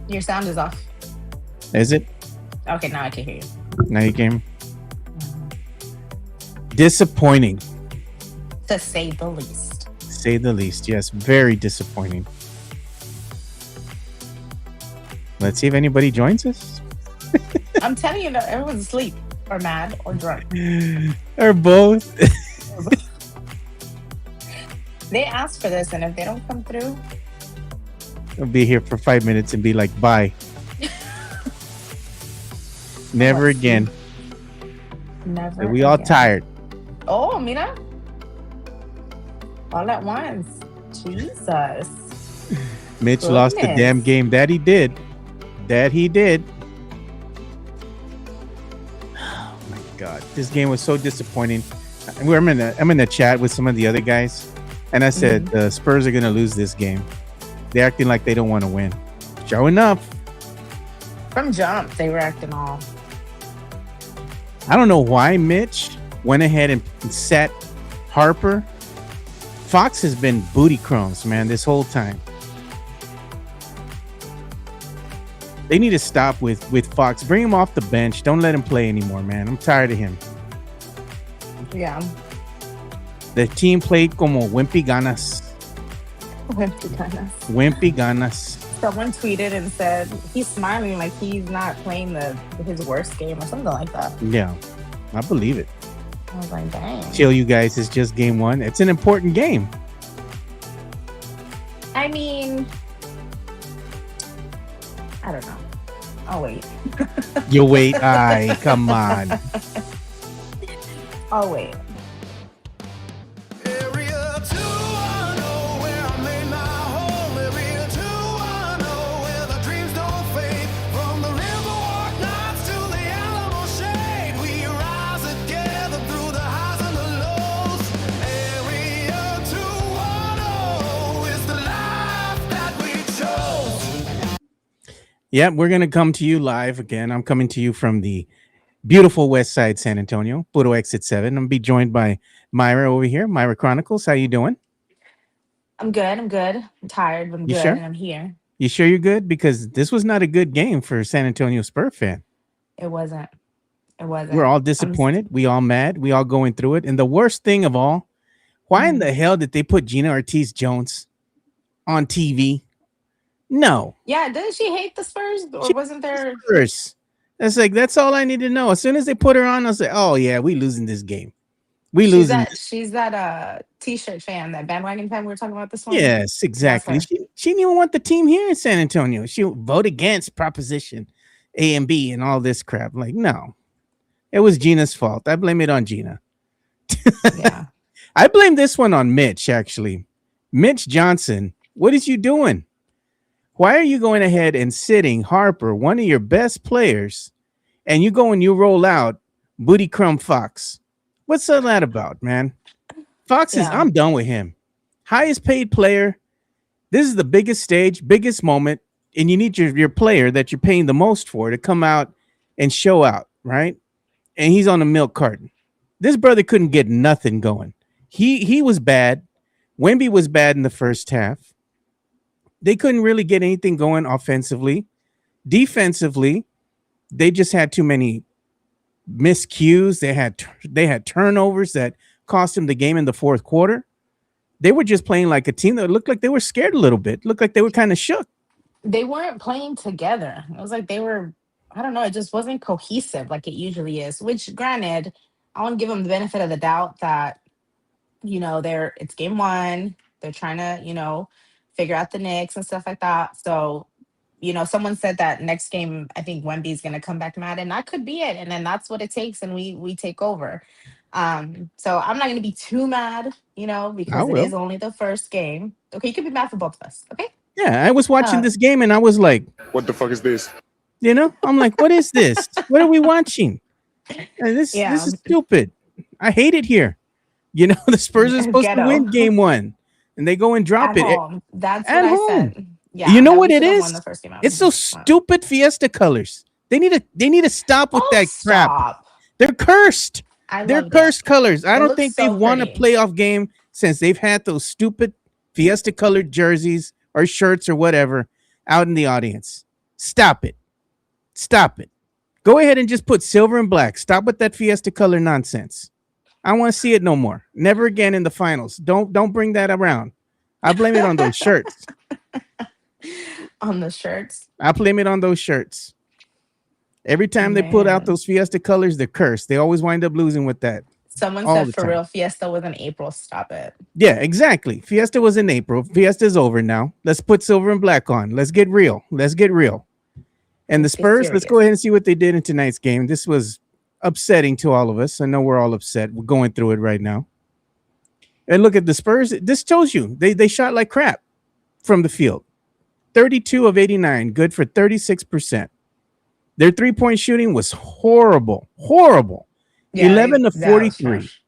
Your sound is off. Is it? Okay, now I can hear you. Now you came. Mhm. Disappointing, To say the least. say the least. Yes, very disappointing. Let's see if anybody joins us. I'm telling you, that everyone's asleep or mad or drunk. Or both. They asked for this, and if they don't come through, I'll be here for 5 minutes and be like, bye. I'm Never again. asleep. Never We all again. tired. Oh, mira, all at once. Jesus. Mitch lost the damn Goodness. game. That he did. That he did. Oh my god. This game was so disappointing. I'm in the chat with some of the other guys. And I said Mhm. the Spurs are gonna lose this game. They're acting like they don't want to win. Sure enough, From jump, they were acting all. I don't know why Mitch went ahead and sat Harper. Fox has been booty crumbs, man, this whole time. They need to stop with Fox. Bring him off the bench. Don't let him play anymore, man. I'm tired of him. Yeah. The team played como wimpy ganas. Went to goodness. Wimpy ganas. Someone tweeted and said he's smiling like he's not playing his worst game or something like that. Yeah, I believe it. I was like, dang. Chill, you guys. It's just game one. It's an important game. I mean, I don't know. I'll wait. You wait. Aye, come on. I'll wait. Area 210, where I made my home. Area 210, where the dreams don't fade. From the Riverwalk nights to the Alamo shade, we rise together through the highs and the lows. Area 210 is the life that we chose. Yeah, we're gonna come to you live again. I'm coming to you from the beautiful West Side San Antonio, Puro Exit 7. I'm gonna be joined by Myra over here. Myra Chronicles. How you doing? I'm good. I'm good. I'm tired, but I'm You good, sure? and I'm here. You sure you're good? Because this was not a good game for San Antonio Spur fan. It wasn't. It We're wasn't. all I'm. disappointed. We all mad. We all going through it. And the worst thing of all, why in Mhm. the hell did they put Gina Ortiz Jones on TV? No. Yeah. Didn't she hate the Spurs, or She wasn't was there? Spurs. That's all I need to know. As soon as they put her on, I was like, oh yeah, we losing this game. We losing this. She's that t-shirt fan, that bandwagon fan we were talking about this morning. Yes, That's exactly. her. She didn't even want the team here in San Antonio. She vote against Proposition A and B and all this crap. Like, no, it was Gina's fault. I blame it on Gina. Yeah. I blame this one on Mitch, actually. Mitch Johnson, what is you doing? Why are you going ahead and sitting Harper, one of your best players, and you go and you roll out Booty Crumb Fox? What's all that about, man? Fox is, Yeah. I'm done with him. Highest paid player. This is the biggest stage, biggest moment, and you need your player that you're paying the most for to come out and show out, right? And he's on a milk carton. This brother couldn't get nothing going. He was bad. Wemby was bad in the first half. They couldn't really get anything going offensively. Defensively, they just had too many miscues. They had turnovers that cost him the game in the fourth quarter. They were just playing like a team that looked like they were scared a little bit. Looked like they were kind of shook. They weren't playing together. It was like they were, I don't know, it just wasn't cohesive like it usually is. Which granted, I want to give them the benefit of the doubt that, it's game one. They're trying to, figure out the Knicks and stuff like that. So, someone said that next game, I think Wemby's gonna come back mad, and that could be it. And then that's what it takes, and we take over. So I'm not gonna be too mad, I because it is will. only the first game. Okay, you could be mad for both of us. Okay. Yeah, I was watching Uh this game and I was like, What the fuck is this? I'm like, what is this? What are we watching? This yeah. is stupid. I hate it here. The Spurs are supposed to Ghetto. win game one, and they go and drop At it home. That's what at I home. said. You Yeah, know that what we it should have won is? the first game out. It's those stupid Fiesta colors. They need to stop with Oh, that crap. stop. They're cursed. I They're loved it. cursed colors. I It don't looks think they've so won a pretty. playoff game since they've had those stupid Fiesta colored jerseys or shirts or whatever out in the audience. Stop it. Stop it. Go ahead and just put silver and black. Stop with that Fiesta color nonsense. I want to see it no more. Never again in the finals. Don't bring that around. I blame it on those shirts. On the shirts. I blame it on those shirts. Every time they put out Man. those Fiesta colors, they're cursed. They always wind up losing with that Someone all said the for time. real Fiesta was in April. Stop it. Yeah, exactly. Fiesta was in April. Fiesta's over now. Let's put silver and black on. Let's get real. Let's get real. And the Let's get Spurs, let's go serious. ahead and see what they did in tonight's game. This was upsetting to all of us. I know we're all upset. We're going through it right now. And look at the Spurs. This tells you they shot like crap from the field. 32 of 89, good for 36%. Their three-point shooting was horrible. Horrible. Yeah, 11 to that was 43. trash.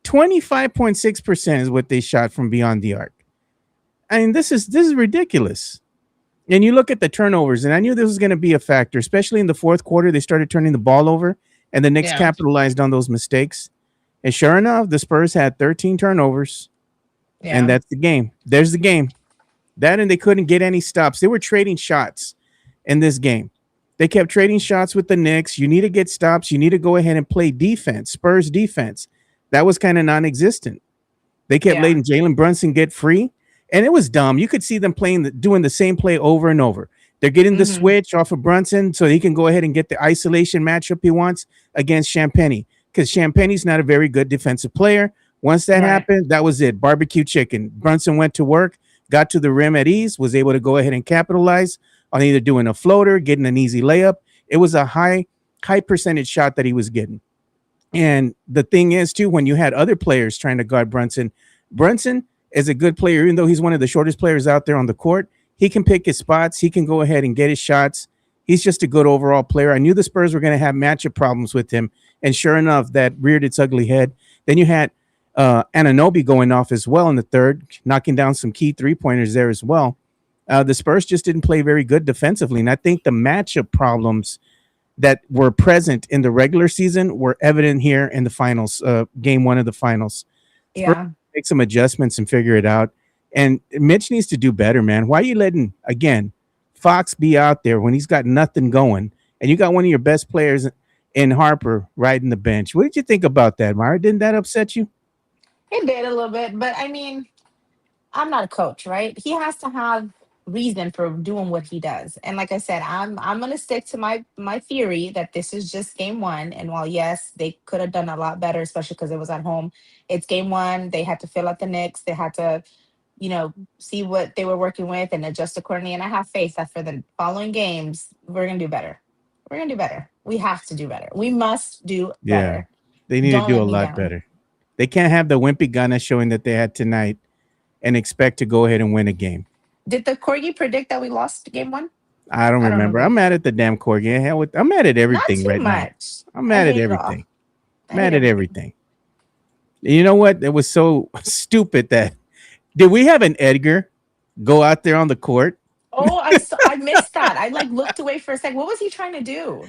25.6% is what they shot from beyond the arc. I mean, this is ridiculous. And you look at the turnovers, and I knew this was going to be a factor, especially in the fourth quarter. They started turning the ball over, and the Knicks Yeah. capitalized on those mistakes. And sure enough, the Spurs had 13 turnovers, and Yeah. that's the game. There's the game. That and they couldn't get any stops. They were trading shots in this game. They kept trading shots with the Knicks. You need to get stops. You need to go ahead and play defense, Spurs defense. That was kind of non-existent. They kept Yeah. letting Jalen Brunson get free, and it was dumb. You could see them doing the same play over and over. They're getting the Hmm. switch off of Brunson so he can go ahead and get the isolation matchup he wants against Champagny because Champagny's not a very good defensive player. Once that Right. happened, that was it. Barbecue chicken. Brunson went to work, got to the rim at ease, was able to go ahead and capitalize on either doing a floater, getting an easy layup. It was a high percentage shot that he was getting. And the thing is, too, when you had other players trying to guard Brunson, Brunson is a good player, even though he's one of the shortest players out there on the court. He can pick his spots. He can go ahead and get his shots. He's just a good overall player. I knew the Spurs were going to have matchup problems with him. And sure enough, that reared its ugly head. Then you had Anunoby going off as well in the third, knocking down some key three-pointers there as well. The Spurs just didn't play very good defensively. And I think the matchup problems that were present in the regular season were evident here in the finals, game one of the finals. Spurs Yeah. make some adjustments and figure it out. And Mitch needs to do better, man. Why are you letting, again, Fox be out there when he's got nothing going and you got one of your best players in Harper riding the bench? What did you think about that, Myra? Didn't that upset you? It did a little bit, but I mean, I'm not a coach, right? He has to have reason for doing what he does. And like I said, I'm gonna stick to my theory that this is just game one. And while yes, they could have done a lot better, especially because it was at home. It's game one. They had to fill out the Knicks. They had to, see what they were working with and adjust accordingly. And I have faith that for the following games, we're gonna do better. We're gonna do better. We have to do better. We must do Yeah, better. they need to Don't do let a me lot down. better. They can't have the wimpy Ghana showing that they had tonight and expect to go ahead and win a game. Did the Corgi predict that we lost game one? I don't I don't remember. I'm remember. mad at the damn Corgi. I'm mad at Not everything too right now. much. I'm I mad at hate it all. everything. I hate Mad at everything. everything. You know what? It was so stupid that did we have an Edgar go out there on the court? Oh, I missed that. I like looked away for a sec. What was he trying to do?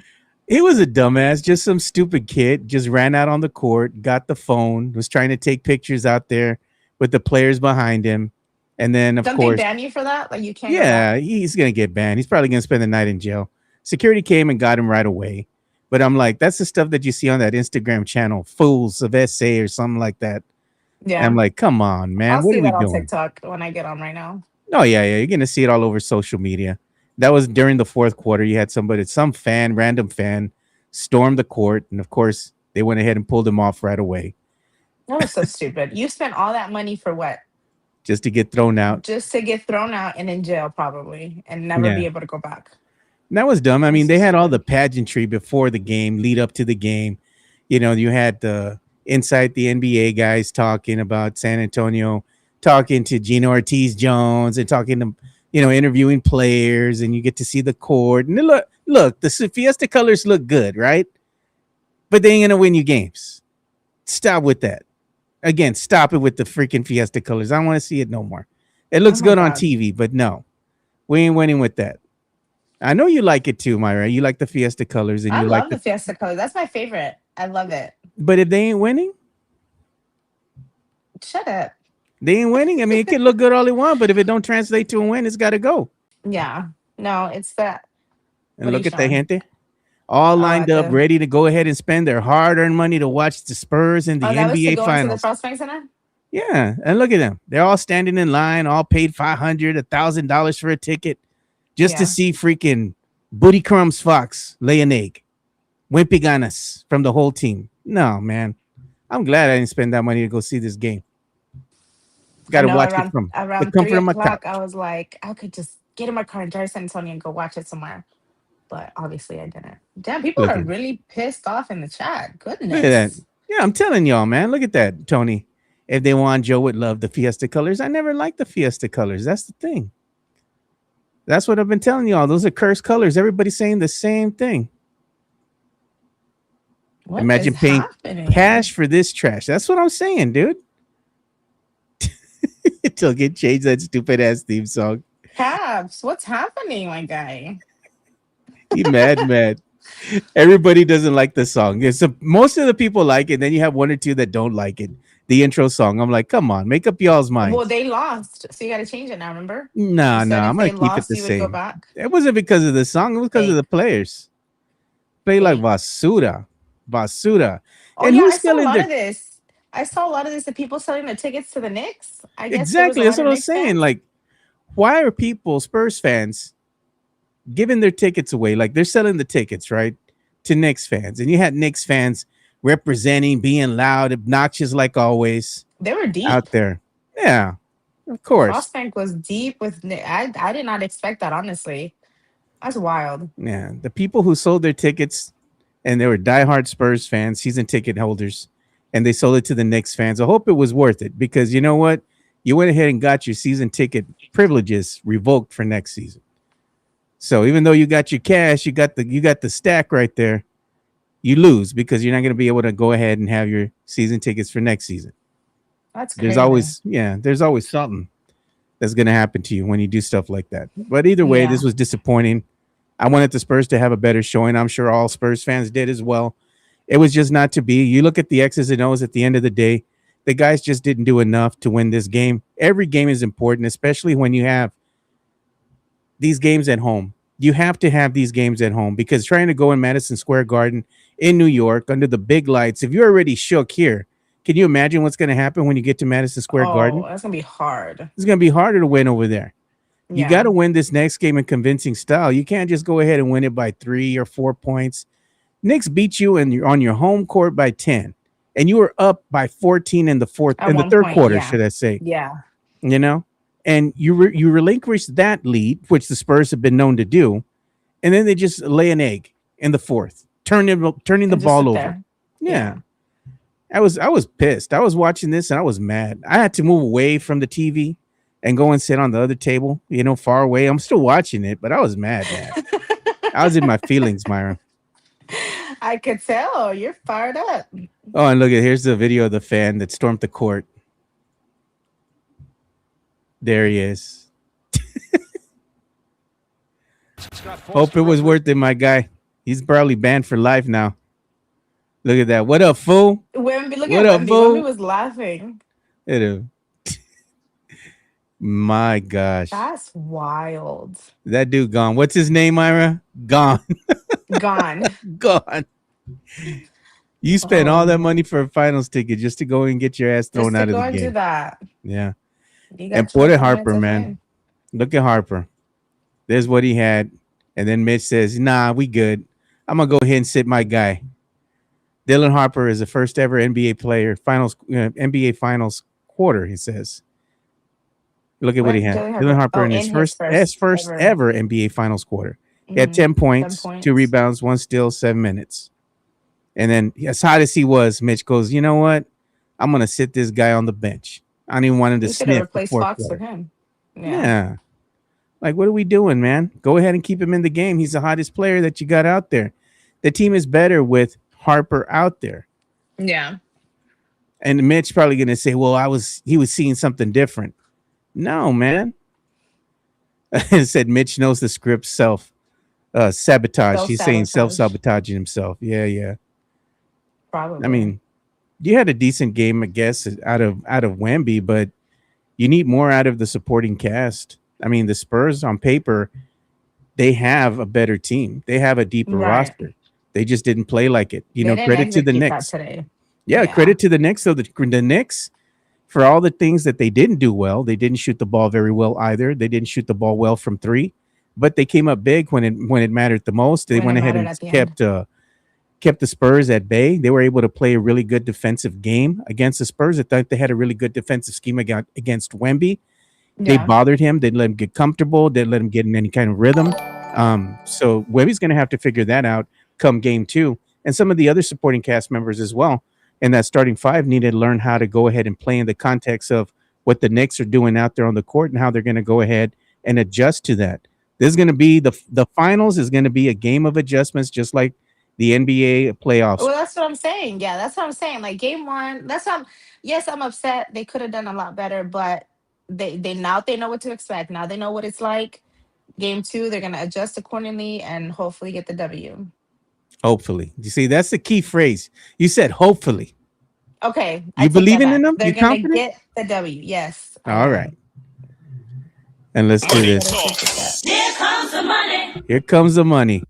He was a dumbass, just some stupid kid, just ran out on the court, got the phone, was trying to take pictures out there with the players behind him. And then, of Don't they course, ban you for that? Like you can't go back? yeah, he's going to get banned. He's probably going to spend the night in jail. Security came and got him right away. But I'm like, that's the stuff that you see on that Instagram channel, Fools of SA or something like that. And I'm Yeah. like, come on, man, I'll what see are we that on doing? TikTok when I get on right now. Oh, yeah, yeah. You're going to see it all over social media. That was during the fourth quarter. You had some fan, random fan, storm the court. And of course, they went ahead and pulled him off right away That was so stupid. You spent all that money for what? just to get thrown out. Just to get thrown out and in jail probably and never Yeah. be able to go back. And that was dumb. I mean, That's so they had all the stupid. pageantry before the game, lead up to the game. You know, you had the inside the NBA guys talking about San Antonio, talking to Gino Ortiz Jones and talking to, interviewing players, and you get to see the court. And look, the Fiesta colors look good, right? But they ain't gonna win you games. Stop with that. Again, stop it with the freaking Fiesta colors. I don't want to see it no more. It Oh looks my good on God. TV, but no, we ain't winning with that. I know you like it too, Myra. You like the Fiesta colors, and I you like love the. the Fiesta color. That's my favorite. I love it. But if they ain't winning, Shut up. they ain't winning. I mean, it can look good all they want, but if it don't translate to a win, it's got to go. Yeah. No, it's that. And What are you look at the showing? gente, all Oh, lined at up, the. ready to go ahead and spend their hard-earned money to watch the Spurs in Oh, the that was to NBA go into the Finals. Prospect Center. Yeah, and look at them. They're all standing in line, all paid $500, $1,000 for a ticket just to Yeah. see freaking Booty Crumbs Fox lay an egg. Wimpy Ganas from the whole team. No, man. I'm glad I didn't spend that money to go see this game. Got I to know watch it around from the around three comfort of my o'clock, I couch. was like, I could just get in my car and drive to San Antonio and go watch it somewhere. But obviously, I didn't. Damn, people Look are at really pissed off in the chat. look at that. Goodness. Yeah, I'm telling y'all, man. Look at that, Tony. If they want, Joe would love the Fiesta colors. I never liked the Fiesta colors. That's the thing. That's what I've been telling y'all. Those are cursed colors. Everybody's saying the same thing. What is Imagine paying happening? cash for this trash. That's what I'm saying, dude. It'll get changed that stupid ass theme song. Caps, what's happening, my guy? He mad. Everybody doesn't like the song. Yeah, so most of the people like it. Then you have one or two that don't like it. The intro song. I'm like, come on, make up y'all's Well, minds. they lost, so you got to change it now. Remember, you Nah, said nah, if I'm gonna they keep it lost, the you would go same. back. It wasn't because of the song. It was because of the Fake, players. Play like fake. basura. Oh And yeah, who's I saw a selling lot their of this. I saw a lot of this. The people selling the tickets to the Knicks. I guess there was a exactly? That's lot what of I was Knicks saying. fans. Like, why are people Spurs fans giving their tickets away? Like they're selling the tickets, right? To Knicks fans. And you had Knicks fans representing, being loud, obnoxious like always They were out deep. there. Yeah, of course. Prospect was deep with I did not expect that, honestly. That's wild. Yeah. The people who sold their tickets and they were diehard Spurs fans, season ticket holders, and they sold it to the Knicks fans. I hope it was worth it because you know what? You went ahead and got your season ticket privileges revoked for next season. So even though you got your cash, you got the stack right there. You lose because you're not going to be able to go ahead and have your season tickets for next season. That's There's crazy. always there's always something that's going to happen to you when you do stuff like that. But either way, this Yeah. was disappointing. I wanted the Spurs to have a better showing. I'm sure all Spurs fans did as well. It was just not to be. You look at the X's and O's at the end of the day, the guys just didn't do enough to win this game. Every game is important, especially when you have these games at home. You have to have these games at home because trying to go in Madison Square Garden in New York under the big lights, if you're already shook here, can you imagine what's going to happen when you get to Madison Square Oh, Garden? that's gonna be hard. It's going to be harder to win over there. You got Yeah. to win this next game in convincing style. You can't just go ahead and win it by 3 or 4 points. Knicks beat you and you're on your home court by 10. And you were up by 14 in the fourth At in the one third point, quarter, yeah. should I say. Yeah. You know? And you relinquished that lead, which the Spurs have been known to do, and then they just lay an egg in the fourth, turning the And just ball sit over. there. Yeah. Yeah. I was pissed. I was watching this and I was mad. I had to move away from the TV and go and sit on the other table, far away. I'm still watching it, but I was mad. I was in my feelings, Myra. I could tell you're fired up. Oh, and look at here's the video of the fan that stormed the court. There he is. Hope it was worth it, my guy. He's probably banned for life now. Look at that. What up, fool? Wemby, look What at up, Wemby. Wemby fool? was laughing. Look at him. My gosh. That's wild. That dude gone. What's his name, Myra? Gone. Gone. Gone. You spent all that Oh, money for a finals ticket just to go and get your ass thrown just to out of go the and do game. that. Yeah. You And got put it 12 minutes Harper, of man. fame. Look at Harper. There's what he had. And then Mitch says, nah, we good. I'm going to go ahead and sit my guy. Dylan Harper is the first ever NBA player, NBA finals quarter, he says. Look at what he What? had. Dylan Dylan Harper. Harper Oh, in his in his first first ever. ever NBA finals quarter. He had 10 10 points, 2 points. rebounds, 1 steal, 7 minutes. And then as hot as he was, Mitch goes, you know what? I'm going to sit this guy on the bench. I don't even want him to We should have sniff the replaced fourth Fox with quarter. him. Yeah. Yeah. Like, what are we doing, man? Go ahead and keep him in the game. He's the hottest player that you got out there. The team is better with Harper out there. Yeah. And Mitch probably going to say, well, he was seeing something different. No, man. It said Mitch knows the script sabotage. Self He's saying sabotage. self-sabotaging himself. Yeah. I Probably. mean, you had a decent game, I guess, out of Wemby, but you need more out of the supporting cast. I mean, the Spurs on paper they have a better team. They have a deeper Right. roster. They just didn't play like it. They didn't Credit to the execute that Knicks. today. Yeah, Yeah. credit to the Knicks. So the Knicks, for all the things that they didn't do well, they didn't shoot the ball very well either. They didn't shoot the ball well from three, but they came up big when it mattered the most. They When it went ahead mattered and at the end. kept the Spurs at bay. They were able to play a really good defensive game against the Spurs. I thought they had a really good defensive scheme against Wemby. They Yeah. bothered him. They let him get comfortable. They let him get in any kind of rhythm. So Webby's going to have to figure that out come game two. And some of the other supporting cast members as well. And that starting five needed to learn how to go ahead and play in the context of what the Knicks are doing out there on the court and how they're going to go ahead and adjust to that. This is going to be the finals is going to be a game of adjustments, just like the NBA playoffs. Well, that's what I'm saying. Yeah, that's what I'm saying. Like game one, yes, I'm upset. They could have done a lot better, but they now they know what to expect. Now they know what it's like. Game two, they're gonna adjust accordingly and hopefully get the W. Hopefully, you see that's the key phrase. You said hopefully. Okay, I You take that believing in back. them? They're You gonna confident? get the W. Yes, I All right, am. and let's do Money Get a this. talk. super chat. Here comes the money. Here comes the money.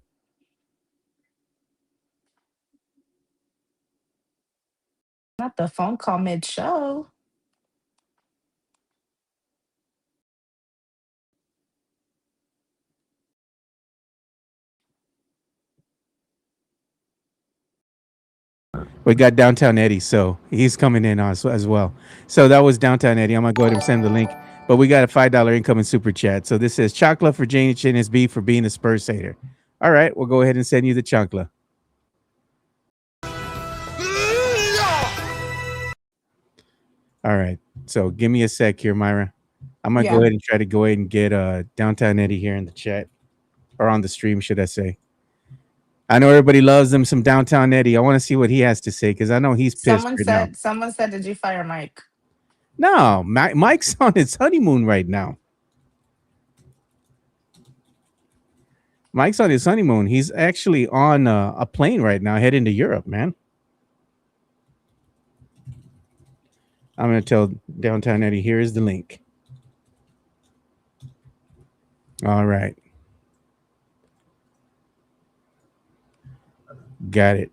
Not the phone call mid show. We got Downtown Eddie, so he's coming in as well. So that was Downtown Eddie. I'm gonna go ahead and send the link. But we got a $5 incoming super chat. So this says Chocla for Jane and his B for being a Spurs hater. All right, we'll go ahead and send you the Chocla. All right. So give me a sec here, Myra. I'm gonna go Yeah. ahead and try to go ahead and get Downtown Eddie here in the chat or on the stream, should I say? I know everybody loves him some Downtown Eddie. I want to see what he has to say because I know he's pissed right now. Someone said, did you fire Mike? No, Mike's on his honeymoon right now. Mike's on his honeymoon. He's actually on a plane right now, heading to Europe, man. I'm going to tell Downtown Eddie, here is the link. All right. Got it.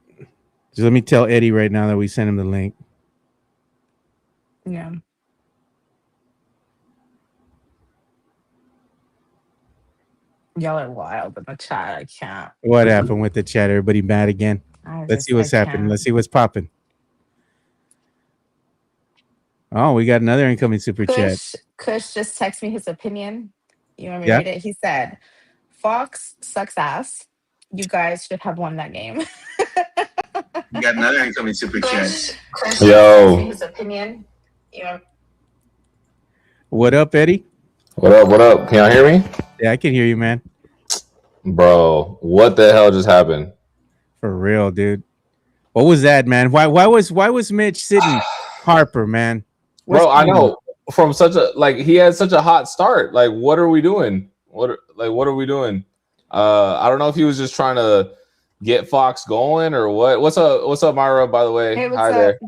So let me tell Eddie right now that we sent him the link. Yeah. Y'all are wild in the chat. I can't. What happened with the chat? Everybody mad again? Let's see what's happening. Can't. Let's see what's popping. Oh, we got another incoming super chat. Kush just texted me his opinion. You want me Yeah. to read it? He said, Fox sucks ass. You guys should have won that game. We got another incoming super chat. Kush Yo. just texted me his opinion. What up, Eddie? What up? What up? Can y'all hear me? Yeah, I can hear you, man. Bro, what the hell just happened? For real, dude. What was that, man? Why was Mitch sitting Harper, man? Bro, I know from he had such a hot start. Like, what are we doing? What are we doing? I don't know if he was just trying to get Fox going or what. What's up, Myra, by the way? Hey, what's Hi up? there.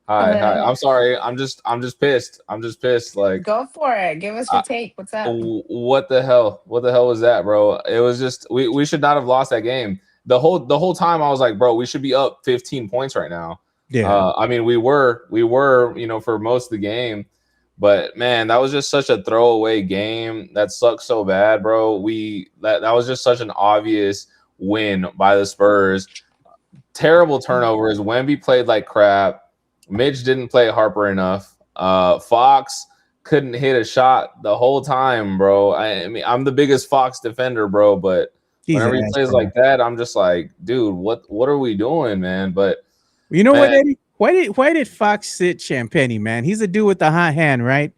Hi. Hello. I'm sorry. I'm just pissed. I'm just pissed. Like, Go for it. Give us your take. What's up? what the hell? What the hell was that, bro? It was just we should not have lost that game. The whole time I was like, bro, we should be up 15 points right now. Yeah. I mean, we were, for most of the game, but man, that was just such a throwaway game. That sucked so bad, bro. That was just such an obvious win by the Spurs. Terrible turnovers. Wemby played like crap. Mitch didn't play Harper enough. Fox couldn't hit a shot the whole time, bro. I mean, I'm the biggest Fox defender, bro, but whenever he plays like that, I'm just like, dude, what are we doing, man? But you know what, Eddie? Why did Fox sit Champagne, man? He's a dude with the hot hand, right?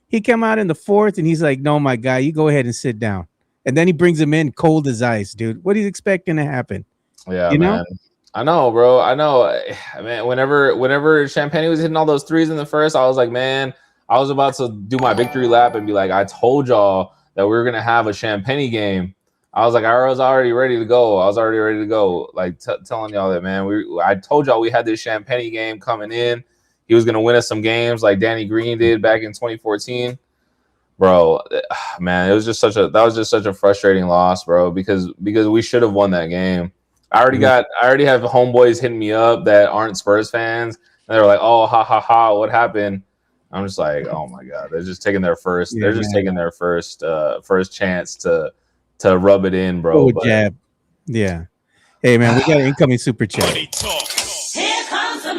He came out in the fourth and he's like, no, my guy, you go ahead and sit down. And then he brings him in cold as ice, dude. What are you expecting to happen? Yeah, you man. know? I know, bro. I know. Man, whenever Champagne was hitting all those threes in the first, I was like, man, I was about to do my victory lap and be like, I told y'all that we were going to have a Champagne game. I was like, I was already ready to go. Like telling y'all that, man. I told y'all we had this Champagne game coming in. He was going to win us some games like Danny Green did back in 2014. bro, man, that was just such a frustrating loss, bro, because we should have won that game. I already have homeboys hitting me up that aren't Spurs fans, and they're like, "Oh, ha ha ha, what happened?" I'm just like, "Oh my god, they're just taking their first, Yeah, man. first chance to rub it in, bro." Full But jab. Yeah. Hey, man, we got an incoming super chat.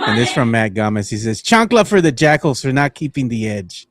And this from Matt Gomez. He says, Chancla for the Jackals for not keeping the edge.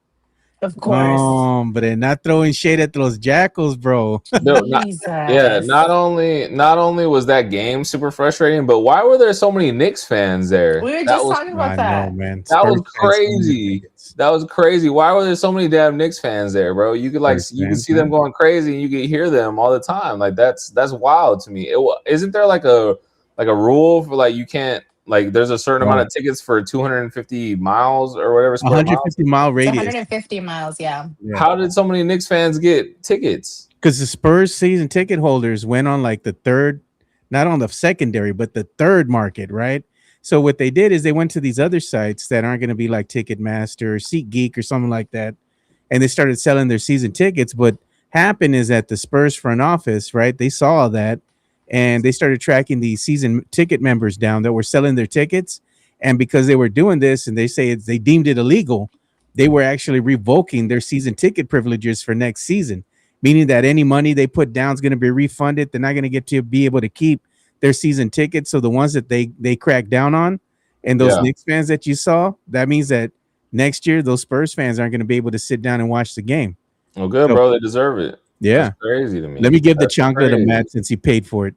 Of course. But they're not throwing shade at those Jackals, bro. no, Jesus. not only was that game super frustrating, but why were there so many Knicks fans there? We were just talking about I know, that. man. That was Spurs fans own their crazy. tickets. That was crazy. Why were there so many damn Knicks fans there, bro? You could Spurs you could fans, see them man. going crazy, and you could hear them all the time. Like that's wild to me. Isn't there like a rule for like you can't like there's a certain amount of tickets for 250 miles or whatever square miles? 150-mile It's radius. 150 miles, yeah. Yeah. How did so many Knicks fans get tickets? Because the Spurs season ticket holders went on like the third, not on the secondary, but the third market, right? So what they did is they went to these other sites that aren't going to be like Ticketmaster or SeatGeek or something like that, and they started selling their season tickets. What happened is that the Spurs front office, right, they saw that, and they started tracking the season ticket members down that were selling their tickets. And because they were doing this, and they say they deemed it illegal, they were actually revoking their season ticket privileges for next season, meaning that any money they put down is going to be refunded. They're not going to get to be able to keep their season tickets. So the ones that they crack down on, and those Knicks fans that you saw, that means that next year those Spurs fans aren't going to be able to sit down and watch the game. Well, good, So, bro. They deserve it. Yeah, that's crazy to me. Let me give That's the chancla to crazy. Matt since he paid for it.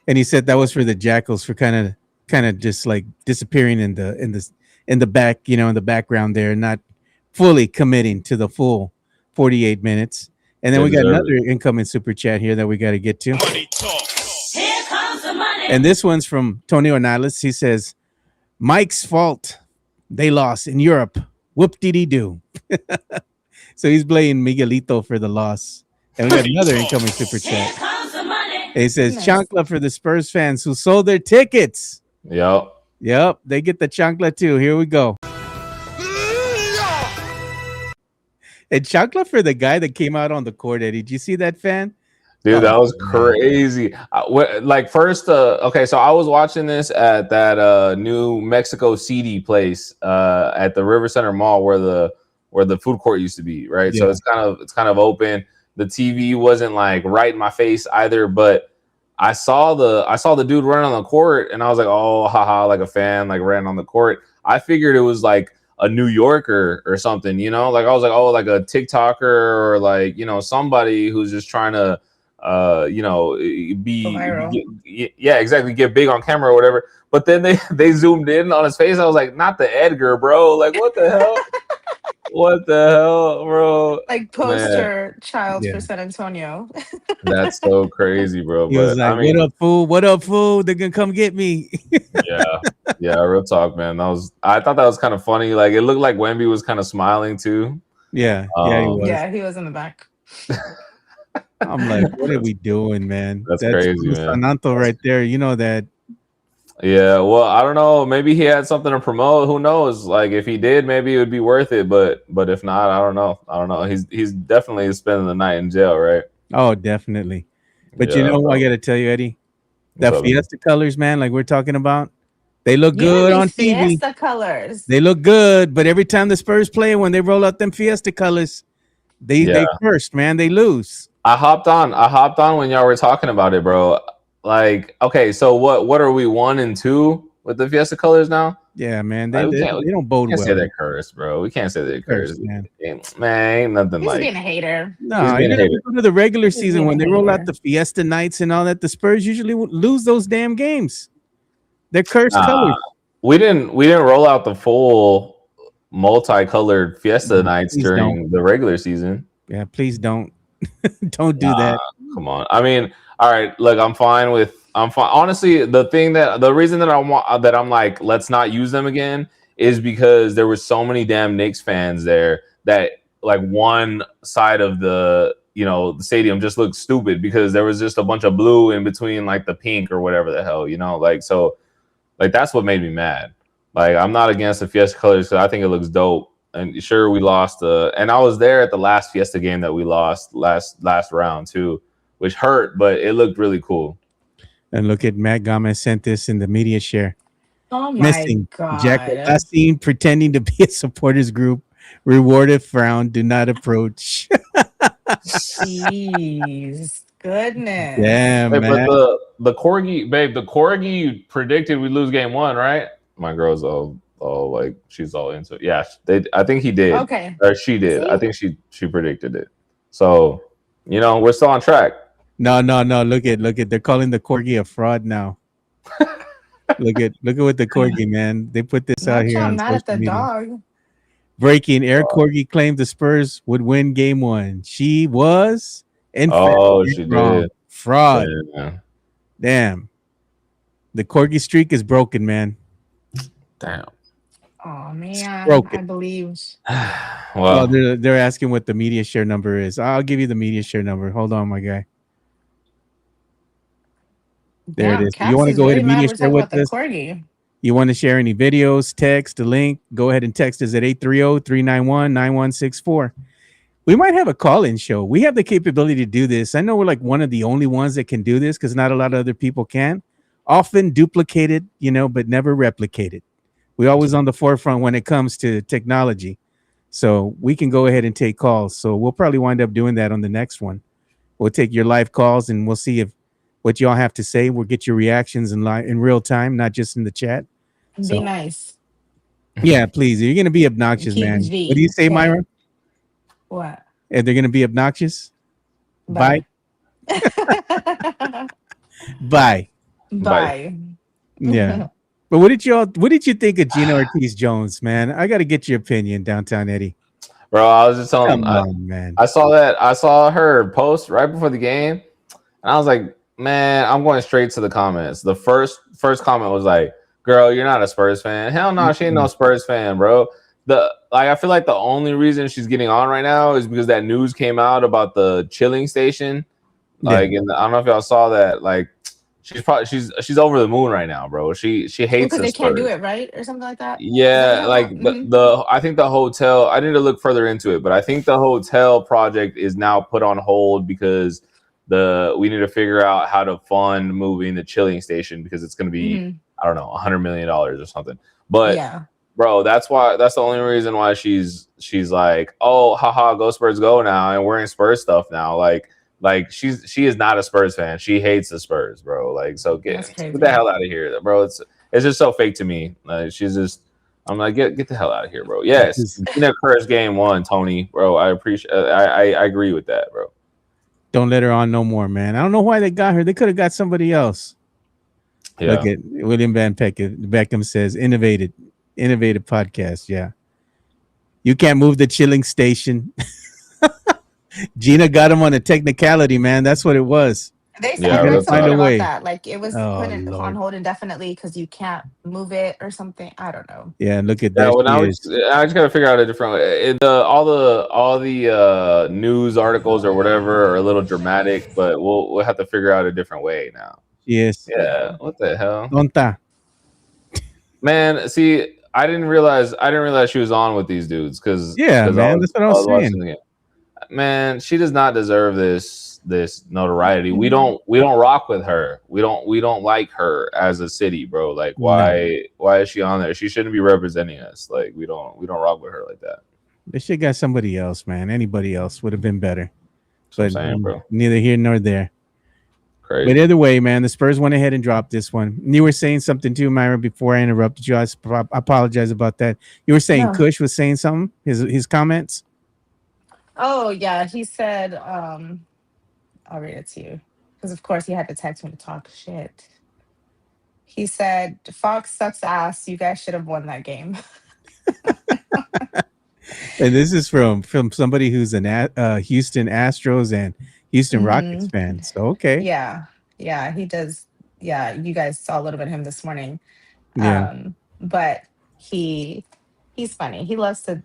And he said that was for the Jackals for kind of just like disappearing in the back, in the background there, not fully committing to the full 48 minutes. And then we got another incoming super chat here that we got to get to. Here comes the money. And this one's from Tony Ornelas. He says, Mike's fault. They lost in Europe. Whoop-dee-dee-doo. So he's blaming Miguelito for the loss. And we got another incoming super chat. Here comes the money. And he says, Nice. chancla for the Spurs fans who sold their tickets. Yep. Yep, they get the chancla too. Here we go. And chancla for the guy that came out on the court, Eddie. Did you see that fan? Dude, that was man. crazy. Okay, so I was watching this at that New Mexico City place at the River Center Mall where the food court used to be, right? Yeah. So it's kind of open. The TV wasn't like right in my face either, but I saw the dude running on the court, and I was like, oh, haha, like a fan like ran on the court. I figured it was like a New Yorker or something, like I was like, oh, like a TikToker or like somebody who's just trying to yeah, exactly, get big on camera or whatever. But then they zoomed in on his face. I was like, not the Edgar, bro. Like, what the hell? What the hell, bro? Like poster child Yeah. for San Antonio. That's so crazy, bro. He was But like, I mean, what up, fool? What up, fool? They're going to come get me. yeah, real talk, man. I thought that was kind of funny. Like, it looked like Wemby was kind of smiling too. Yeah, he was. Yeah, he was in the back. I'm like, what are we doing, man? That's crazy, man. Sananto right there. You know that. Yeah, well, I don't know. Maybe he had something to promote. Who knows? Like, if he did, maybe it would be worth it. But if not, I don't know. He's definitely spending the night in jail, right? Oh, definitely. But Yeah, I bro. got to tell you, Eddie, What's that up, man? Fiesta colors, man, like we're talking about, they look Yeah, good the on TV. Fiesta colors. They look good, but every time the Spurs play, when they roll out them Fiesta colors, they first, man, they lose. I hopped on when y'all were talking about it, bro. Like, okay, so what are we 1 and 2 with the Fiesta colors now? Yeah, man, Like, they don't bode We can't well. say they're cursed, bro. We can't say they're cursed, man. Man, ain't nothing He's like. being a hater. No, He's being a hater. go to the regular He's season being when a they roll out hater. the Fiesta nights and all that. The Spurs usually lose those damn games. They're cursed colors. We didn't roll out the full multicolored Fiesta nights please during the regular season. Yeah, please don't don't do that. Come on. I mean, all right, look, I'm fine. Honestly, the reason that I'm like, let's not use them again is because there were so many damn Knicks fans there that like one side of the the stadium just looked stupid because there was just a bunch of blue in between like the pink or whatever the hell, like so like that's what made me mad. Like, I'm not against the Fiesta colors because I think it looks dope. and sure we lost. And I was there at the last Fiesta game that we lost last round too, which hurt, but it looked really cool. And look at Matt Gomez sent this in the media share. Oh my Missing Jackal god. last seen pretending to be a supporters group. Rewarded frown. Do not approach. Jeez. Goodness. Damn, Hey, but man. the corgi, babe, the corgi predicted we lose game 1, right? My girl's all like she's all into it. Yeah, I think he did. Okay. Or she did. See? I think she predicted it. So, we're still on track. No. Look at. They're calling the corgi a fraud now. look at what the corgi, man. They put this out Not here y'all on mad at social the media. dog. Breaking: Eric Corgi claimed the Spurs would win game 1. She was in fact She wrong. did. Fraud. Yeah. Damn. The corgi streak is broken, man. Damn. Oh man. broken. I believe. Well, Well, they're asking what the media share number is. I'll give you the media share number. Hold on, my guy. There it Damn, is. You want to Cassie's go ahead really and mad media we're share talking about with the us? corgi. You want to share any videos, text, a link, go ahead and text us at 830-391-9164. We might have a call-in show. We have the capability to do this. I know we're like one of the only ones that can do this because not a lot of other people can. Often duplicated, but never replicated. We're always on the forefront when it comes to technology. So we can go ahead and take calls. So we'll probably wind up doing that on the next one. We'll take your live calls and we'll see if what y'all have to say. We'll get your reactions in real time, not just in the chat. Be So nice. yeah, please. You're gonna be obnoxious, Keep man. G. What do you say, Okay. Myra? What? If they're gonna be obnoxious? Bye. Bye. Bye. Yeah. But what did you think of Gina Ortiz Jones, man? I gotta get your opinion, Downtown Eddie. bro, I was just telling. Come on, man. I saw her post right before the game, and I was like, man, I'm going straight to the comments. The first comment was like, girl, you're not a Spurs fan. Hell no, she ain't no Spurs fan, bro. I feel like the only reason she's getting on right now is because that news came out about the chilling station. Like, and I don't know if y'all saw that. Like, she's over the moon right now, bro. She hates Because the they can't do Spurs. it, right? Or something like that. Yeah, like Mhm. the I think the hotel. I need to look further into it, but I think the hotel project is now put on hold because we need to figure out how to fund moving the chilling station because it's going to be Mhm. I don't know $100 million or something. But Yeah. bro, that's the only reason why she's like, oh, haha, go Spurs, go now, and wearing Spurs stuff now. Like she is not a Spurs fan. She hates the Spurs, bro. Like, so That's get crazy. the hell out of here, bro. It's just so fake to me. I'm like, get the hell out of here, bro. Yes, Gina Kerr's game 1, Tony, bro. I appreciate. I agree with that, bro. Don't let her on no more, man. I don't know why they got her. They could have got somebody else. Yeah. Look at William Van Beckham says innovative podcast. Yeah. You can't move the chilling station. Gina got him on a technicality, man. That's what it was. They said Yeah, I read that's something Find a about way. that. Like it was Oh, put on Lord. hold indefinitely because you can't move it or something. I don't know. Yeah, look at Yeah, that. well, now She I is. just gotta figure out a different way. All the news articles or whatever are a little dramatic, but we'll have to figure out a different way now. Yes. Yeah, what the hell, Tonta. man? See, I didn't realize she was on with these dudes because Yeah, man. That's what I was watching saying. the game. Man, she does not deserve this notoriety. We Mhm. don't rock with her. We don't like her as a city, bro. Like, why is she on there? She shouldn't be representing us. Like, we don't rock with her like that. They should got somebody else, man. Anybody else would have been better. That's what I'm But saying, bro. neither here nor there. Crazy. But either way, man, the Spurs went ahead and dropped this one. You were saying something too, Myra, before I interrupted you. I apologize about that. You were saying No. Kush was saying something, his comments. Oh yeah, he said. I'll read it to you because of course he had to text me to talk shit. He said, "Fox sucks ass. You guys should have won that game." And this is from somebody who's an Houston Astros and Houston Rockets Mhm. fan. So okay. Yeah, he does. Yeah, you guys saw a little bit of him this morning. Yeah. But he's funny. He loves to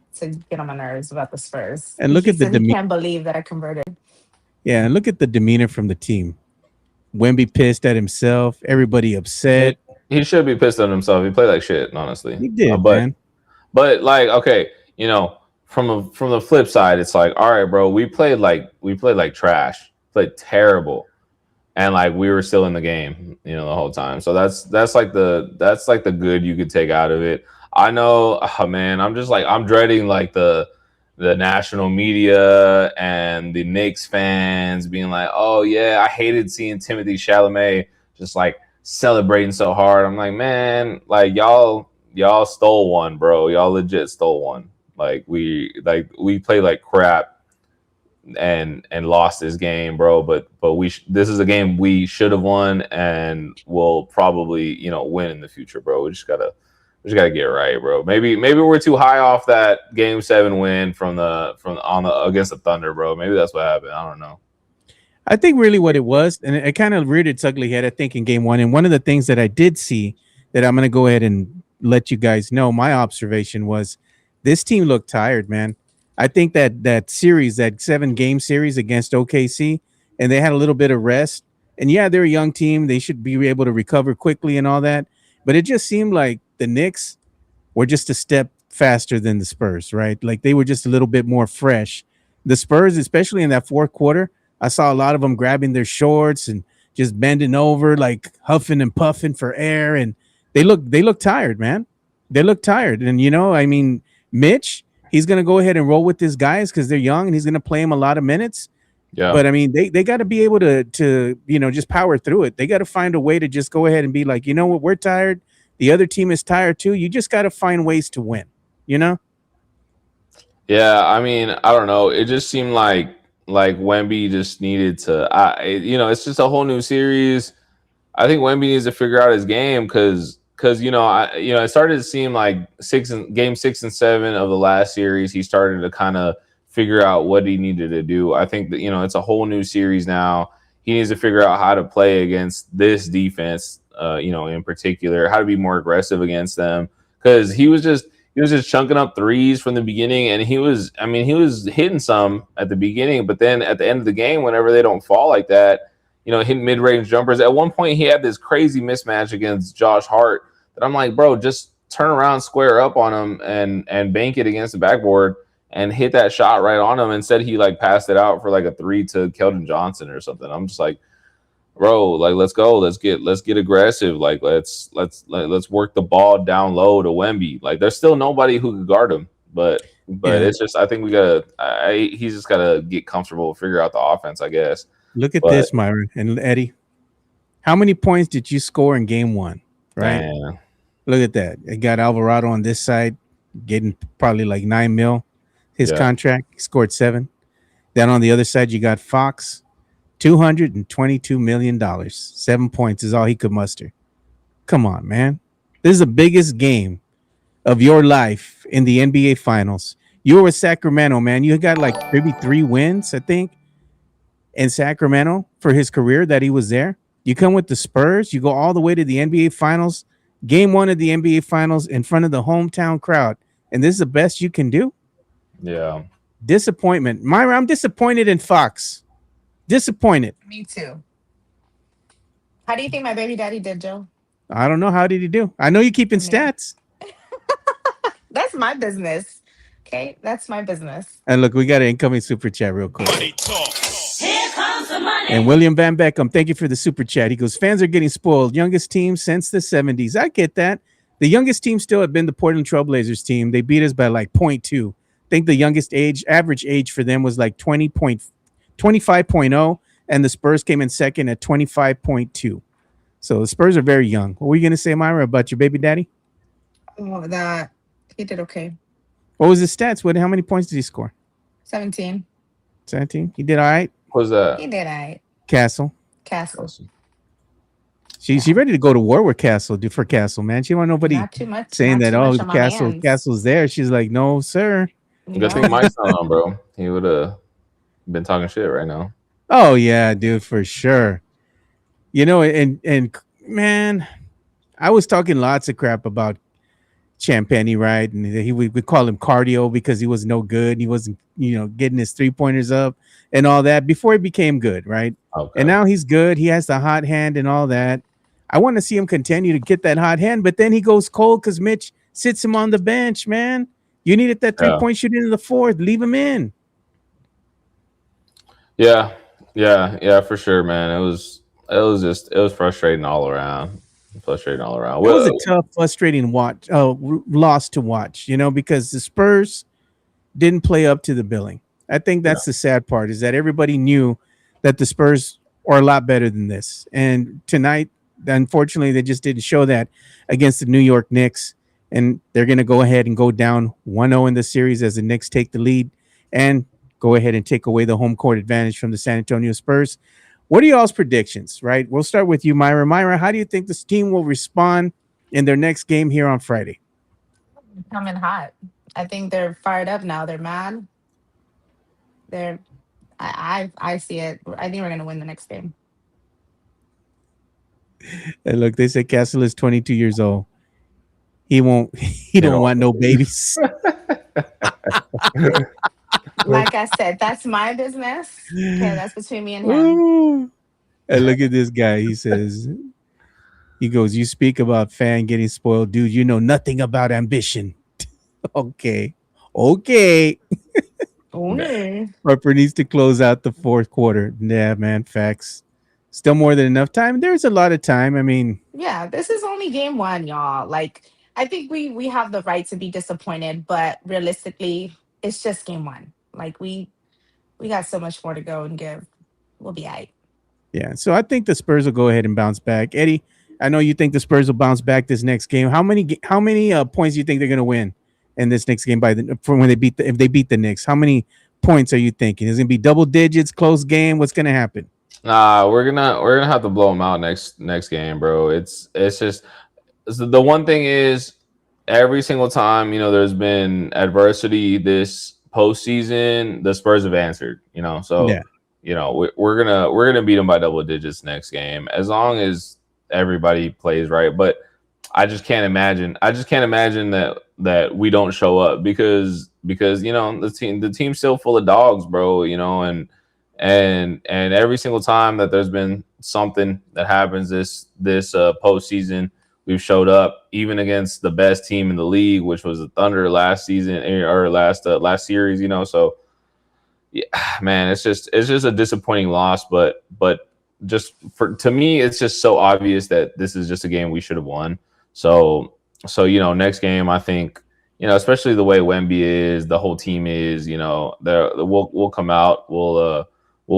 get on my nerves about the Spurs. And look He at the said he demeanor. can't believe that I converted. Yeah, and look at the demeanor from the team. Wemby pissed at himself. Everybody upset. He should be pissed at himself. He played like shit, honestly. He did, but man. But like, okay, from the flip side, it's like, all right, bro, we played like trash, played terrible, and like we were still in the game, the whole time. So that's like the good you could take out of it. I know, oh, man, I'm just like I'm dreading like the national media and the Knicks fans being like, oh yeah, I hated seeing Timothy Chalamet just like celebrating so hard. I'm like, man, like y'all stole one, bro. Y'all legit stole one. Like we played like crap and lost this game, bro. But this is a game we should have won and will probably win in the future, bro. We just gotta get right, bro. Maybe we're too high off that Game 7 win from against the Thunder, bro. Maybe that's what happened. I don't know. I think really what it was, and it kind of reared its ugly head, I think, in game one. And one of the things that I did see that I'm going to go ahead and let you guys know, my observation was this team looked tired, man. I think that series, that 7-game series against OKC, and they had a little bit of rest. And yeah, they're a young team. They should be able to recover quickly and all that. But it just seemed like the Knicks were just a step faster than the Spurs, right? Like they were just a little bit more fresh. The Spurs, especially in that fourth quarter, I saw a lot of them grabbing their shorts and just bending over, like huffing and puffing for air, and they look tired, man. They look tired, and I mean, Mitch, he's gonna go ahead and roll with these guys because they're young, and he's gonna play them a lot of minutes. Yeah. But I mean, they got to be able to just power through it. They got to find a way to just go ahead and be like, you know what, we're tired. The other team is tired too. You just got to find ways to win. Yeah, I mean, I don't know. It just seemed like Wemby just needed to. It's just a whole new series. I think Wemby needs to figure out his game because it started to seem like game 6 and 7 of the last series. He started to kind of figure out what he needed to do. I think that it's a whole new series now. He needs to figure out how to play against this defense. In particular, how to be more aggressive against them because he was just chunking up threes from the beginning, and he was hitting some at the beginning, but then at the end of the game, whenever they don't fall like that, hitting mid-range jumpers. At one point, he had this crazy mismatch against Josh Hart that I'm like, bro, just turn around, square up on him, and bank it against the backboard and hit that shot right on him. Instead, he like passed it out for like a 3 to Keldon Johnson or something. I'm just like, bro, like let's go, let's get aggressive, like let's work the ball down low to Wemby. Like there's still nobody who could guard him, but Yeah. it's just I think he's just gotta get comfortable, figure out the offense, I guess. Look at But this, Myron and Eddie. How many points did you score in game one? Right. man, Look at that. It got Alvarado on this side, getting probably like $9 million. His Yeah. contract, he scored 7. Then on the other side, you got Fox, $222 million. 7 points is all he could muster. Come on, man. This is the biggest game of your life in the NBA Finals. You were with Sacramento, man. You got like maybe 3 wins, I think, in Sacramento for his career that he was there. You come with the Spurs. You go all the way to the NBA Finals, game 1 of the NBA Finals in front of the hometown crowd. And this is the best you can do? yeah. Disappointment. Myra, I'm disappointed in Fox. Disappointed. Me too. How do you think my baby daddy did, Joe? I don't know. How did he do? I know you keeping Yeah. stats. That's my business. Okay, that's my business. And look, we got an incoming super chat real quick. Money talk. Here comes the money. And William Van Beckham, thank you for the super chat. He goes, fans are getting spoiled. Youngest team since the 70s. I get that. The youngest team still have been the Portland Trailblazers team. They beat us by like 0.2. I think the youngest average age for them was like 25.0, and the Spurs came in second at 25.2. So the Spurs are very young. What were you going to say, Myra, about your baby daddy? Oh, that he did okay. What was his stats? How many points did he score? 17. 17. He did all right. What's that? He did I. Castle. Castle. She ready to go to war with Castle. For Castle, man. She don't want nobody Not too much. saying not that. too Oh, much on my mans. Castle's there. She's like, no, sir. You Good know? thing Mike's not on, bro. He would have been talking shit right now. Oh yeah, dude, for sure. And man, I was talking lots of crap about Champagny, right? And we call him cardio because he was no good. He wasn't, getting his 3-pointers up and all that before he became good, right? Okay. And now he's good. He has the hot hand and all that. I want to see him continue to get that hot hand, but then he goes cold because Mitch sits him on the bench, man. You needed that Yeah. 3-point shooting in the fourth. Leave him in. Yeah, yeah, for sure, man. It was frustrating all around. Frustrating all around. It was a Well, tough, frustrating loss to watch, because the Spurs didn't play up to the billing. I think yeah, that's the sad part is that everybody knew that the Spurs are a lot better than this. And tonight, unfortunately, they just didn't show that against the New York Knicks. And they're going to go ahead and go down 1-0 in the series as the Knicks take the lead and go ahead and take away the home court advantage from the San Antonio Spurs. What are y'all's predictions, right? We'll start with you, Myra. Myra, how do you think this team will respond in their next game here on Friday? Coming hot. I think they're fired up now. They're mad. They're I see it. I think we're gonna win the next game. And look, they say Castle is 22 years old. He won't. He you don't know. want no babies. Like I said, that's my business. Okay, that's between me and him. Ooh. And look at this guy. He goes, "You speak about fan getting spoiled, dude. You know nothing about ambition." Okay, okay. Okay. Harper needs to close out the fourth quarter. Yeah, man. Facts. Still more than enough time. There's a lot of time. I mean, Yeah, this is only game one, y'all. Like, I think we have the right to be disappointed, but realistically, it's just game one. Like we got so much more to go and give. We'll be all right. yeah. So I think the Spurs will go ahead and bounce back. Eddie, I know you think the Spurs will bounce back this next game. How many points do you think they're going to win in this next game for when they if they beat the Knicks? How many points are you thinking? Is it going to be double digits, close game? What's going to happen? Nah, we're gonna have to blow them out next game, bro. It's just the one thing is every single time there's been adversity this postseason, the Spurs have answered. So Yeah. we're gonna beat them by double digits next game as long as everybody plays right. But I just can't imagine. I just can't imagine that we don't show up because the team's still full of dogs, bro. And every single time that there's been something that happens this postseason, we've showed up even against the best team in the league, which was the Thunder last season or last series. So yeah, man, it's just a disappointing loss, but just to me, it's just so obvious that this is just a game we should have won. So next game, I think especially the way Wemby is, the whole team is, we'll come out, we'll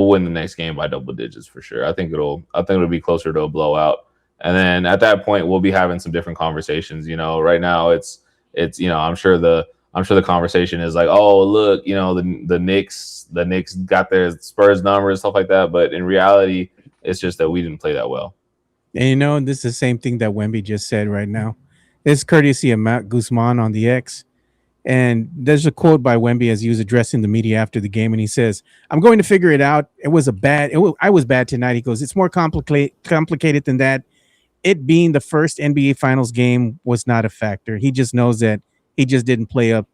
win the next game by double digits for sure. I think it'll be closer to a blowout. And then at that point, we'll be having some different conversations. Right now it's I'm sure the conversation is like, oh look, the Knicks got their Spurs numbers, stuff like that. But in reality, it's just that we didn't play that well. And this is the same thing that Wemby just said right now. It's courtesy of Matt Guzman on the X. And there's a quote by Wemby as he was addressing the media after the game, and he says, "I'm going to figure it out. I was bad tonight." He goes, "It's more complicated than that. It being the first NBA Finals game was not a factor. He just knows that he just didn't play up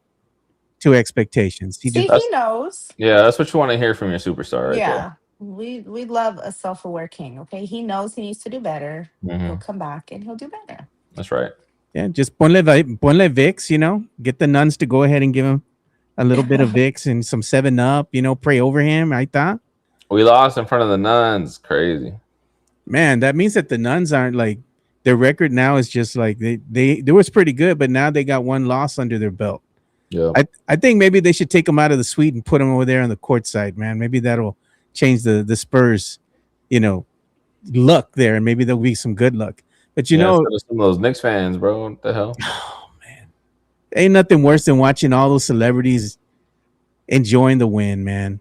to expectations. See, he knows. Yeah, that's what you want to hear from your superstar, right Yeah. We love a self-aware king. Okay. He knows he needs to do better. there. He'll come back and he'll do better. That's right. Yeah, just ponle Vicks, get the nuns to go ahead and give him a little bit of Vicks and some 7-Up, pray over him. I thought. We lost in front of the Nuns. Crazy. Man, that means that the Nuns aren't like their record now is just like they was pretty good, but now they got one loss under their belt. Yeah. I think maybe they should take them out of the suite and put them over there on the court side, man. Maybe that'll change the Spurs, luck there, and maybe there'll be some good luck. But some of those Knicks fans, bro. What the hell? Oh man, ain't nothing worse than watching all those celebrities enjoying the win, man.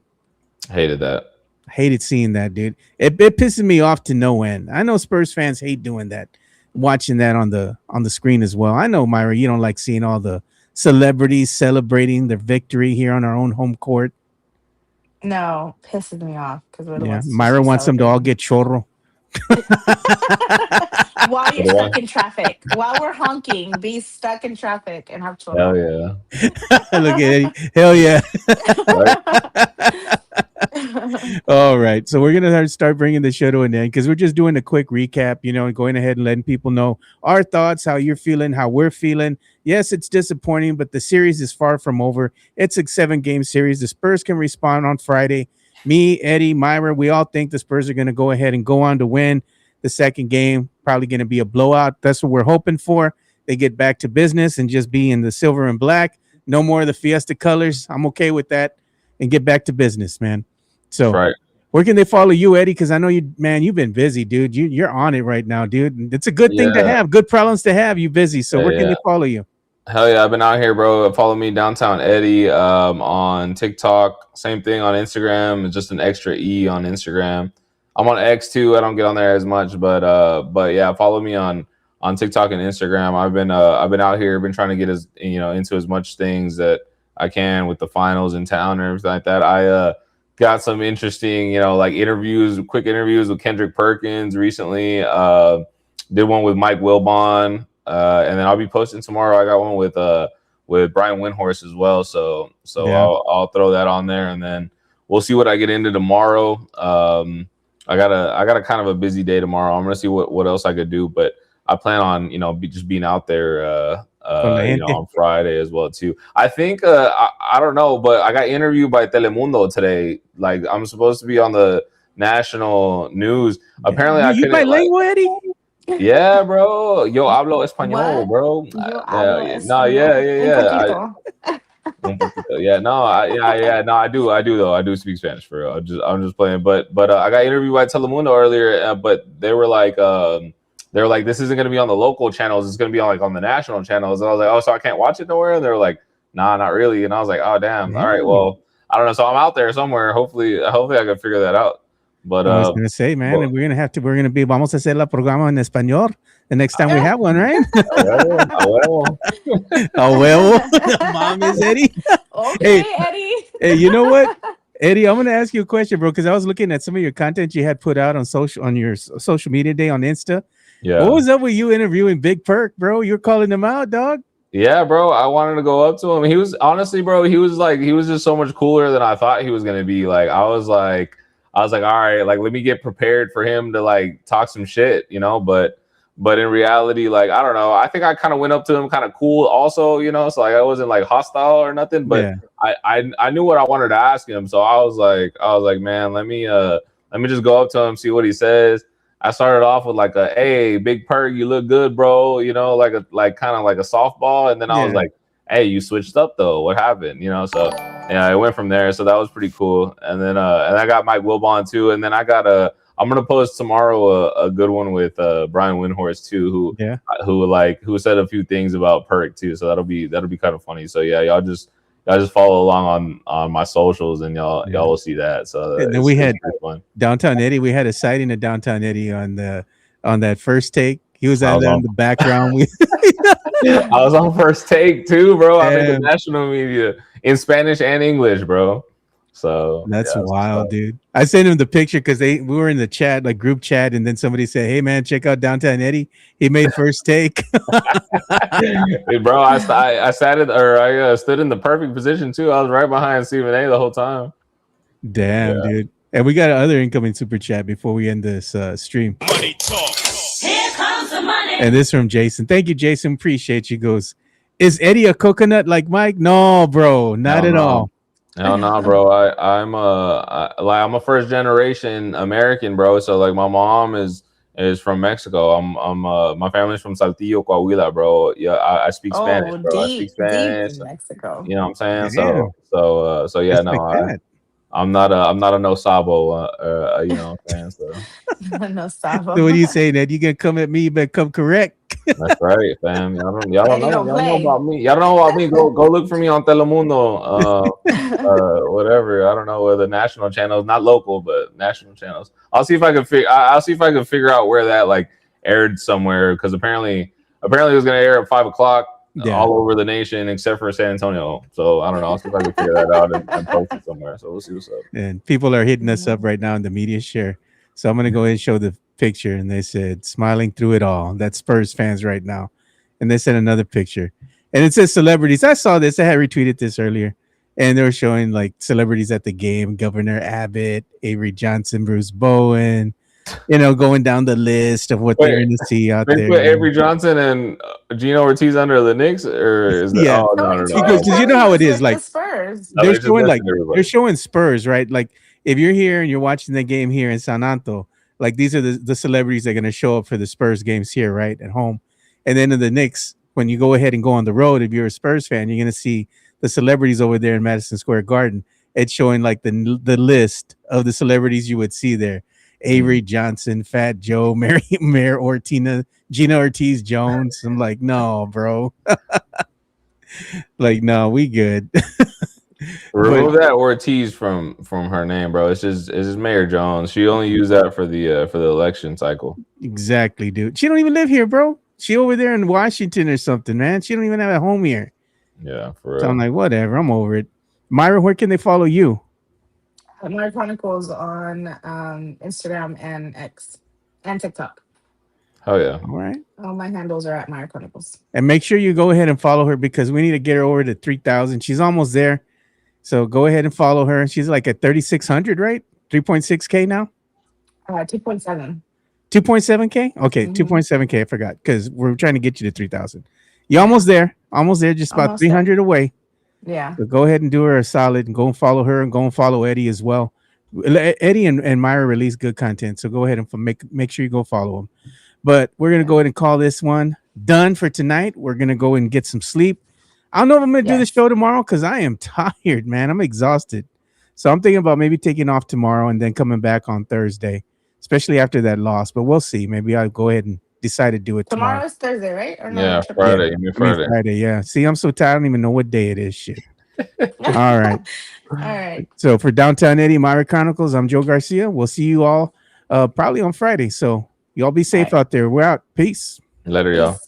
Hated that. Hated seeing that, dude. It pisses me off to no end. I know Spurs fans hate doing that, watching that on the screen as well. I know, Myra, you don't like seeing all the celebrities celebrating their victory here on our own home court. No, pisses me off because we're the ones. Myra wants them to all get chorro. While you're stuck in traffic, while we're honking, be stuck in traffic and have chorro. Hell yeah. Look at Eddie. Hell yeah. All right. So we're going to start bringing the show to an end because we're just doing a quick recap, and going ahead and letting people know our thoughts, how you're feeling, how we're feeling. Yes, it's disappointing, but the series is far from over. It's a 7-game series. The Spurs can respond on Friday. Me, Eddie, Myra, we all think the Spurs are going to go ahead and go on to win the second game. Probably going to be a blowout. That's what we're hoping for. They get back to business and just be in the silver and black. No more of the Fiesta colors. I'm okay with that. And get back to business, man. That's So, right. where can they follow you, Eddie? Because I know you've been busy, dude. You're on it right now, dude. It's a good thing to Yeah. have, good problems to have. You busy. So, where can Yeah. they follow you? Hell yeah, I've been out here, bro. Follow me, Downtown Eddie, on TikTok. Same thing on Instagram. It's just an extra E on Instagram. I'm on X too. I don't get on there as much, but yeah, follow me on TikTok and Instagram. I've been out here, been trying to get into as much things that I can with the finals in town and everything like that. I got some interesting, like quick interviews with Kendrick Perkins recently. Did one with Mike Wilbon. And then I'll be posting tomorrow. I got one with Brian Windhorst as well. So Yeah. I'll throw that on there, and then we'll see what I get into tomorrow. I got a kind of a busy day tomorrow. I'm gonna see what else I could do, but I plan on just being out there on Friday as well too. I think I don't know, but I got interviewed by Telemundo today. Like I'm supposed to be on the national news. Apparently, I you couldn't. bilingual, Eddie? Yeah, bro. Yo hablo español, What? bro. Yo hablo No, español. Un yeah. poquito. Un poquito. Yeah, no, no, I do though. I do speak Spanish for real. I'm just playing. But I got interviewed by Telemundo earlier, but they were like, this isn't gonna be on the local channels. It's gonna be on the national channels. And I was like, oh, so I can't watch it nowhere? And they were like, nah, not really. And I was like, oh, damn. All right, well, I don't know. So I'm out there somewhere. Hopefully, I can figure that out. But I was gonna say, man, but- we're gonna be vamos a hacer la programa en español the next time we have one, right? a huevo. Oh well, mom is Eddie. Okay, Hey. Eddie. Hey, you know what, Eddie? I'm gonna ask you a question, bro, because I was looking at some of your content you had put out on your social media day on Insta. Yeah. What was up with you interviewing Big Perk, bro? You're calling him out, dog. Yeah, bro. I wanted to go up to him. He was honestly, bro. He was just so much cooler than I thought he was gonna be. Like, I was like, all right, like let me get prepared for him to like talk some shit, But in reality, like I don't know. I think I kind of went up to him kind of cool, also, So like I wasn't like hostile or nothing, but yeah. I knew what I wanted to ask him, so I was like, man, let me just go up to him, see what he says. I started off with like hey, Big Perk, you look good, bro. Like kind of like a softball, and then I was like, hey, you switched up though. What happened? So yeah, I went from there. So that was pretty cool. And then and I got Mike Wilbon too. And then I got I'm gonna post tomorrow a good one with Brian Windhorst too, who said a few things about Perk too. So that'll be kind of funny. So yeah, y'all just follow along on my socials, and y'all will see that. So and then we had Downtown Eddie. We had a sighting of Downtown Eddie on that first take. He was out there in the background. I was on First Take too, bro. I'm in the national media in Spanish and English, bro. So that's wild, dude. I sent him the picture because we were in the chat, like group chat, and then somebody said, "Hey man, check out Downtown Eddie. He made First Take." Hey, bro, I stood in the perfect position too. I was right behind Stephen A the whole time. Damn, dude. And we got another incoming super chat before we end this stream. Money talk. Here comes the money. And this from Jason. Thank you, Jason. Appreciate you. Goes, is Eddie a coconut like Mike? No, bro, not at all. No, bro. I'm a first generation American, bro. So like my mom is from Mexico. I'm my family's from Saltillo, Coahuila, bro. Yeah, I speak Spanish, bro. I speak Spanish. Deep in Mexico. You know what I'm saying? Yeah. So yeah, no, I'm not a no sabo, you know what I'm saying? So No sabo. So what are you saying, Ed? You gonna come at me, you better come correct. That's right, fam. Y'all don't know about me. Y'all don't know about me. Go look for me on Telemundo. Whatever. I don't know whether national channels, not local, but national channels. I'll see if I can figure out where that like aired somewhere, because apparently it was gonna air at 5:00 all over the nation except for San Antonio. So I don't know. I'll see if I can figure that out and post it somewhere. So we'll see what's up. And people are hitting us up right now in the media share. So I'm gonna go ahead and show the picture, and they said smiling through it all. That's Spurs fans right now. And they sent another picture, and it says celebrities. I saw this. I had retweeted this earlier, and they were showing like celebrities at the game: Governor Abbott, Avery Johnson, Bruce Bowen. Going down the list of what they're Wait, going to see out they there. put Avery Johnson and Gino Ortiz under the Knicks, or is that? Yeah. Oh no, Tori, no, no. Tori Because you know Kelly how was it is. with the Like Spurs. No, they're they just showing mentioned everybody. they're showing Spurs, right? Like if you're here and you're watching the game here in San Anto, like these are the celebrities that are going to show up for the Spurs games here, right at home. And then in the Knicks, when you go ahead and go on the road, if you're a Spurs fan, you're going to see the celebrities over there in Madison Square Garden. It's showing like the list of the celebrities you would see there: Avery Johnson, Fat Joe, Mayor Ortina, Gina Ortiz Jones. I'm like, no, bro. Like, no, we good. Remove that Ortiz from her name, bro. It's just Mayor Jones. She only used that for the election cycle. Exactly, dude. She don't even live here, bro. She over there in Washington or something, man. She don't even have a home here. Yeah, for So I'm real. like, whatever. I'm over it. Myra, where can they follow you? My Chronicles on Instagram and X and TikTok. Oh yeah. All right. All my handles are at My Chronicles. And make sure you go ahead and follow her because we need to get her over to 3,000. She's almost there. So go ahead and follow her. She's like at 3,600, right? 3.6K now? 2.7. 2.7K? Okay, Mhm. 2.7K. I forgot because we're trying to get you to 3,000. You're almost there. Almost there. Just about Almost there. 300 away. Yeah. So go ahead and do her a solid and go and follow her and go and follow Eddie as well. Eddie and Myra release good content. So go ahead and make sure you go follow them. But we're going to go ahead and call this one done for tonight. We're going to go and get some sleep. I don't know if I'm going to do the Yes. show tomorrow because I am tired, man. I'm exhausted. So I'm thinking about maybe taking off tomorrow and then coming back on Thursday, especially after that loss. But we'll see. Maybe I'll go ahead and decide to do it tomorrow. Tomorrow is Thursday, right? Or no? Yeah, triple? Friday. Yeah. You mean I mean, Friday. Friday, yeah. See, I'm so tired. I don't even know what day it is. Shit. All right. All right. So for Downtown Eddie, Myra Chronicles, I'm Joe Garcia. We'll see you all probably on Friday. So y'all be safe All right. out there. We're out. Peace. Later, y'all. Peace.